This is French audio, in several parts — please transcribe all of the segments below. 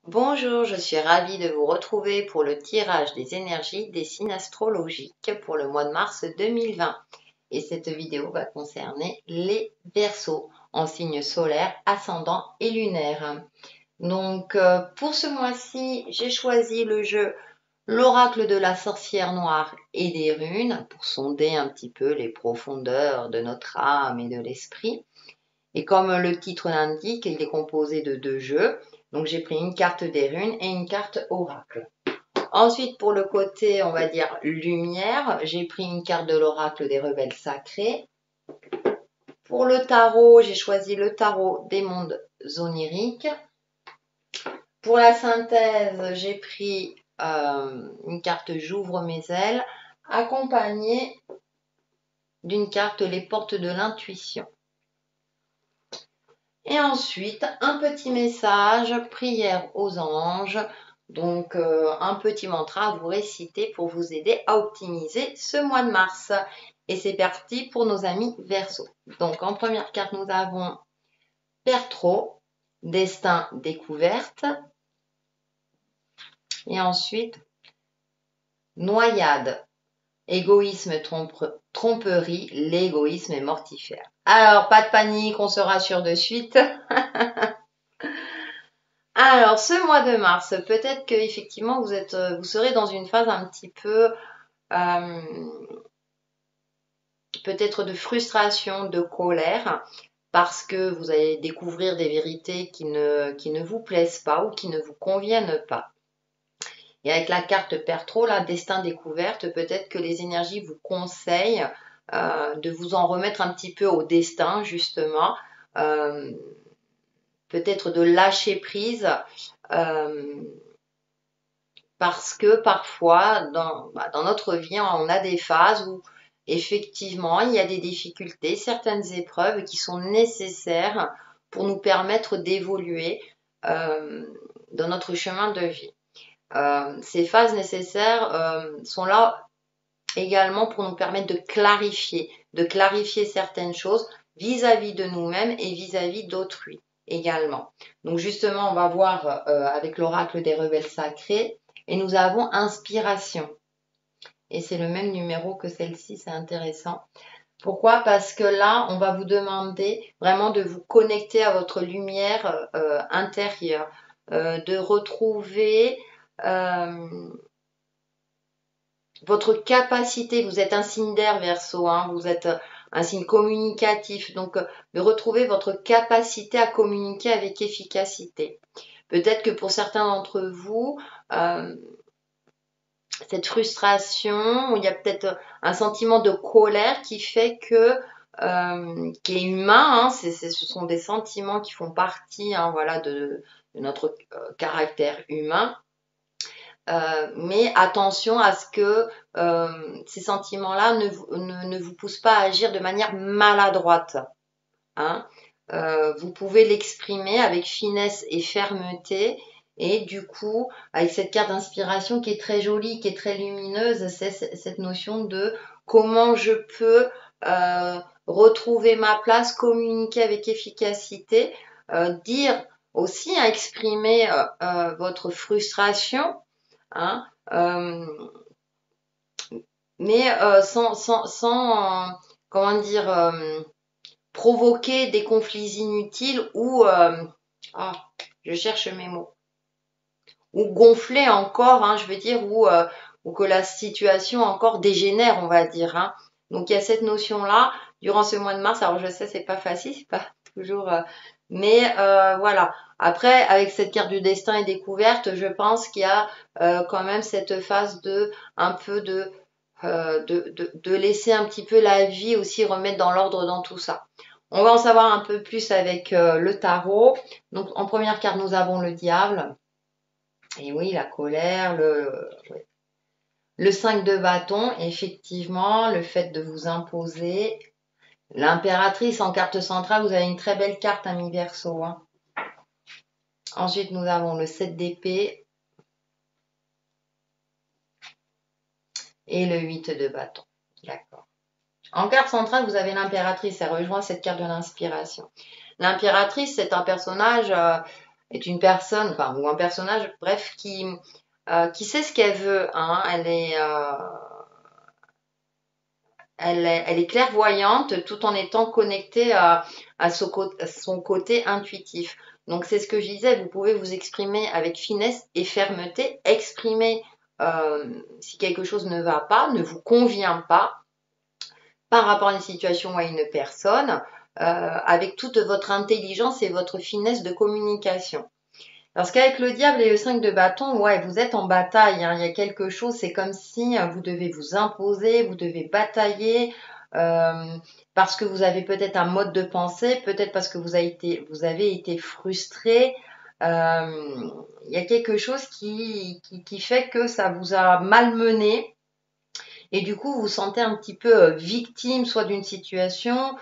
Bonjour, je suis ravie de vous retrouver pour le tirage des énergies des signes astrologiques pour le mois de mars 2020. Et cette vidéo va concerner les Verseaux en signes solaires, ascendant et lunaire. Donc pour ce mois-ci, j'ai choisi le jeu L'oracle de la sorcière noire et des runes pour sonder un petit peu les profondeurs de notre âme et de l'esprit. Et comme le titre l'indique, il est composé de deux jeux. Donc j'ai pris une carte des runes et une carte oracle. Ensuite, pour le côté, on va dire, lumière, j'ai pris une carte de l'oracle des rebelles sacrés. Pour le tarot, j'ai choisi le tarot des mondes oniriques. Pour la synthèse, j'ai pris une carte J'ouvre mes ailes, accompagnée d'une carte Les portes de l'intuition. Et ensuite, un petit message, prière aux anges, donc un petit mantra à vous réciter pour vous aider à optimiser ce mois de mars. Et c'est parti pour nos amis Verseau. Donc en première carte, nous avons Pertro, destin découverte. Et ensuite, Noyade, égoïsme, tromperie, l'égoïsme est mortifère. Alors, pas de panique, on se rassure de suite. Alors, ce mois de mars, peut-être que effectivement vous serez dans une phase un petit peu peut-être de frustration, de colère, parce que vous allez découvrir des vérités qui ne vous plaisent pas ou qui ne vous conviennent pas. Et avec la carte Pertro, la destin découverte, peut-être que les énergies vous conseillent de vous en remettre un petit peu au destin, justement. Peut-être de lâcher prise. Parce que parfois, dans notre vie, on a des phases où effectivement, il y a des difficultés, certaines épreuves qui sont nécessaires pour nous permettre d'évoluer dans notre chemin de vie. Ces phases nécessaires sont là également pour nous permettre de clarifier certaines choses vis-à-vis de nous-mêmes et vis-à-vis d'autrui également. Donc justement, on va voir avec l'oracle des rebelles sacrés. Et nous avons inspiration. Et c'est le même numéro que celle-ci, c'est intéressant. Pourquoi? Parce que là, on va vous demander vraiment de vous connecter à votre lumière intérieure, de retrouver votre capacité. Vous êtes un signe d'air, Verseau, hein, vous êtes un signe communicatif, donc de retrouver votre capacité à communiquer avec efficacité. Peut-être que pour certains d'entre vous, cette frustration, il y a peut-être un sentiment de colère qui fait que, qui est humain, hein, ce sont des sentiments qui font partie, hein, voilà, de notre caractère humain. Mais attention à ce que ces sentiments-là ne vous poussent pas à agir de manière maladroite. Hein. Vous pouvez l'exprimer avec finesse et fermeté. Et du coup, avec cette carte d'inspiration qui est très jolie, qui est très lumineuse, c'est cette notion de comment je peux retrouver ma place, communiquer avec efficacité, dire aussi, hein, exprimer votre frustration, hein, mais sans comment dire, provoquer des conflits inutiles ou je cherche mes mots, ou gonfler encore, hein, je veux dire, ou que la situation encore dégénère, on va dire. Hein. Donc il y a cette notion-là durant ce mois de mars. Alors je sais, c'est pas facile, c'est pas toujours, mais voilà. Après, avec cette carte du destin et découverte, je pense qu'il y a quand même cette phase de un peu de laisser un petit peu la vie aussi remettre dans l'ordre dans tout ça. On va en savoir un peu plus avec le tarot. Donc en première carte, nous avons le diable. Et oui, la colère, le 5 de bâton, effectivement, le fait de vous imposer. L'impératrice en carte centrale, vous avez une très belle carte, ami Verseau. Hein. Ensuite, nous avons le 7 d'épée et le 8 de bâton. D'accord. En carte centrale, vous avez l'impératrice, ça rejoint cette carte de l'inspiration. L'impératrice, c'est un personnage est une personne, enfin, ou un personnage, bref, qui sait ce qu'elle veut, hein. Elle est clairvoyante tout en étant connectée à son côté intuitif. Donc c'est ce que je disais, vous pouvez vous exprimer avec finesse et fermeté, exprimer si quelque chose ne va pas, ne vous convient pas par rapport à une situation ou à une personne, avec toute votre intelligence et votre finesse de communication. Parce qu'avec le diable et le 5 de bâton, ouais, vous êtes en bataille, hein. Il y a quelque chose, c'est comme si vous devez vous imposer, vous devez batailler, euh, parce que vous avez peut-être un mode de pensée, peut-être parce que vous avez été frustré. Il y a quelque chose qui fait que ça vous a malmené et du coup vous vous sentez un petit peu victime soit d'une situation,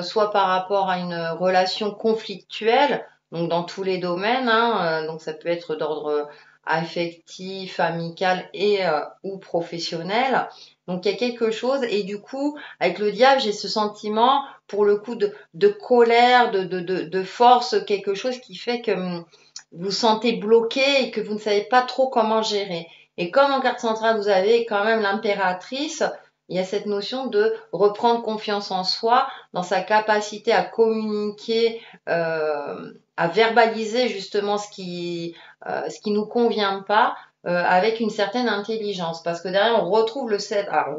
soit par rapport à une relation conflictuelle, donc dans tous les domaines, hein, donc ça peut être d'ordre affectif, amical et ou professionnel. Donc il y a quelque chose et du coup avec le diable j'ai ce sentiment pour le coup de colère, de force, quelque chose qui fait que vous sentez bloqué et que vous ne savez pas trop comment gérer. Et comme en carte centrale, vous avez quand même l'impératrice, il y a cette notion de reprendre confiance en soi, dans sa capacité à communiquer, à verbaliser justement ce qui nous convient pas, avec une certaine intelligence. Parce que derrière, on retrouve le 7, alors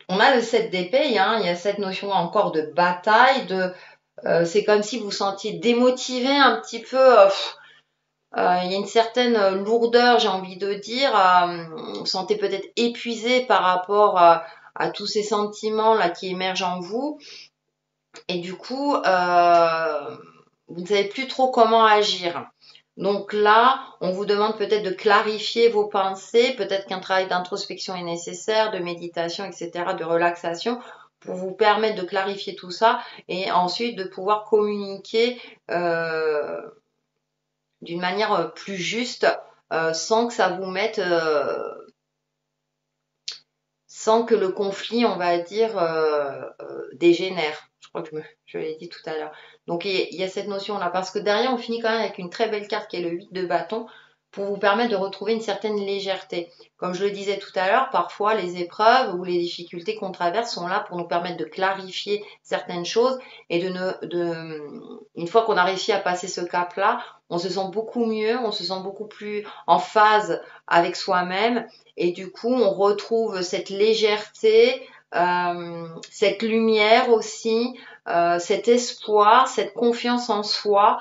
on a le 7 d'épée, hein, il y a cette notion encore de bataille, c'est comme si vous sentiez démotivé un petit peu, il y a une certaine lourdeur, j'ai envie de dire. Vous vous sentez peut-être épuisé par rapport à tous ces sentiments là qui émergent en vous. Et du coup, vous ne savez plus trop comment agir. Donc là, on vous demande peut-être de clarifier vos pensées, peut-être qu'un travail d'introspection est nécessaire, de méditation, etc., de relaxation, pour vous permettre de clarifier tout ça et ensuite de pouvoir communiquer d'une manière plus juste, sans que ça vous mette, sans que le conflit, on va dire, dégénère. Je crois que je l'ai dit tout à l'heure. Donc il y a cette notion-là, parce que derrière, on finit quand même avec une très belle carte qui est le 8 de bâton, pour vous permettre de retrouver une certaine légèreté. Comme je le disais tout à l'heure, parfois les épreuves ou les difficultés qu'on traverse sont là pour nous permettre de clarifier certaines choses et une fois qu'on a réussi à passer ce cap-là, on se sent beaucoup mieux, on se sent beaucoup plus en phase avec soi-même et du coup on retrouve cette légèreté, cette lumière aussi, cet espoir, cette confiance en soi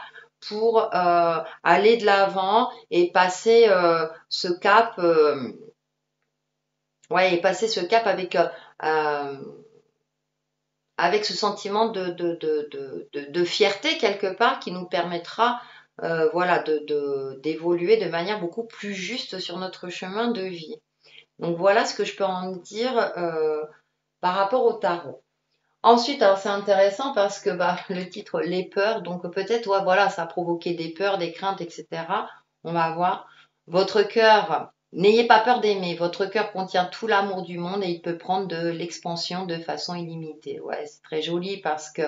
pour aller de l'avant et passer ce cap, ouais, et passer ce cap euh, avec ce sentiment de fierté quelque part qui nous permettra voilà, d'évoluer de manière beaucoup plus juste sur notre chemin de vie. Donc voilà ce que je peux en dire par rapport au tarot. Ensuite, alors c'est intéressant parce que bah, le titre Les peurs, donc peut-être ouais, voilà, ça a provoqué des peurs, des craintes, etc. On va voir. Votre cœur, n'ayez pas peur d'aimer. Votre cœur contient tout l'amour du monde et il peut prendre de l'expansion de façon illimitée. Ouais, c'est très joli parce que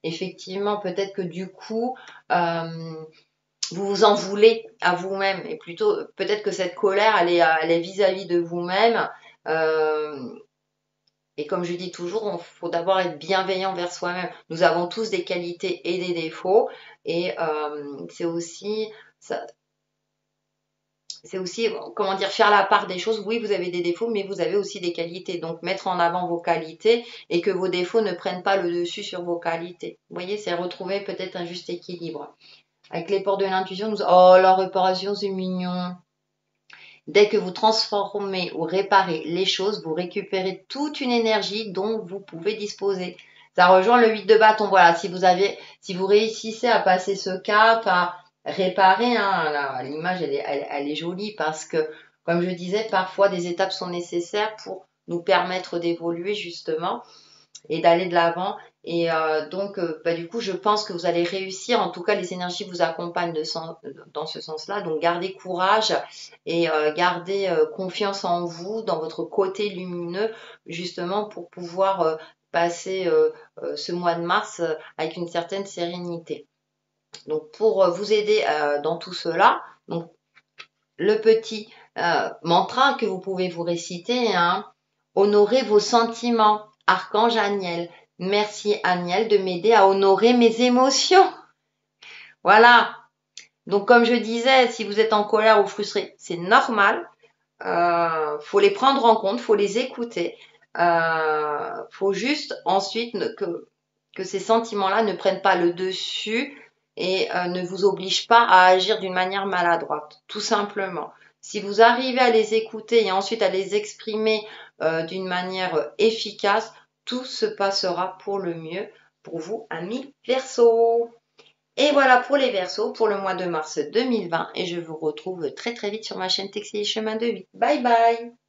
effectivement, peut-être que du coup, vous vous en voulez à vous-même et plutôt peut-être que cette colère, elle est vis-à-vis de vous-même. Euh, et comme je dis toujours, il faut d'abord être bienveillant vers soi-même. Nous avons tous des qualités et des défauts. Et c'est aussi, ça, c'est aussi, comment dire, faire la part des choses. Oui, vous avez des défauts, mais vous avez aussi des qualités. Donc, mettre en avant vos qualités et que vos défauts ne prennent pas le dessus sur vos qualités. Vous voyez, c'est retrouver peut-être un juste équilibre. Avec les portes de l'intuition, oh, la réparation, c'est mignon. Dès que vous transformez ou réparez les choses, vous récupérez toute une énergie dont vous pouvez disposer. Ça rejoint le 8 de bâton. Voilà, si vous réussissez à passer ce cap, à réparer, hein, l'image elle est jolie parce que, comme je disais, parfois des étapes sont nécessaires pour nous permettre d'évoluer justement et d'aller de l'avant. Et donc, bah, du coup, je pense que vous allez réussir. En tout cas, les énergies vous accompagnent dans ce sens-là. Donc, gardez courage et gardez confiance en vous, dans votre côté lumineux, justement pour pouvoir passer ce mois de mars avec une certaine sérénité. Donc, pour vous aider dans tout cela, donc, le petit mantra que vous pouvez vous réciter, hein, honorez vos sentiments, Archange Aniel. Merci Aniel de m'aider à honorer mes émotions. Voilà. Donc, comme je disais, si vous êtes en colère ou frustré, c'est normal. Faut les prendre en compte, faut les écouter. Faut juste ensuite que ces sentiments-là ne prennent pas le dessus et ne vous obligent pas à agir d'une manière maladroite, tout simplement. Si vous arrivez à les écouter et ensuite à les exprimer d'une manière efficace, tout se passera pour le mieux pour vous, amis Verseau. Et voilà pour les Verseaux pour le mois de mars 2020 et je vous retrouve très très vite sur ma chaîne Textile Chemin de Vie. Bye bye!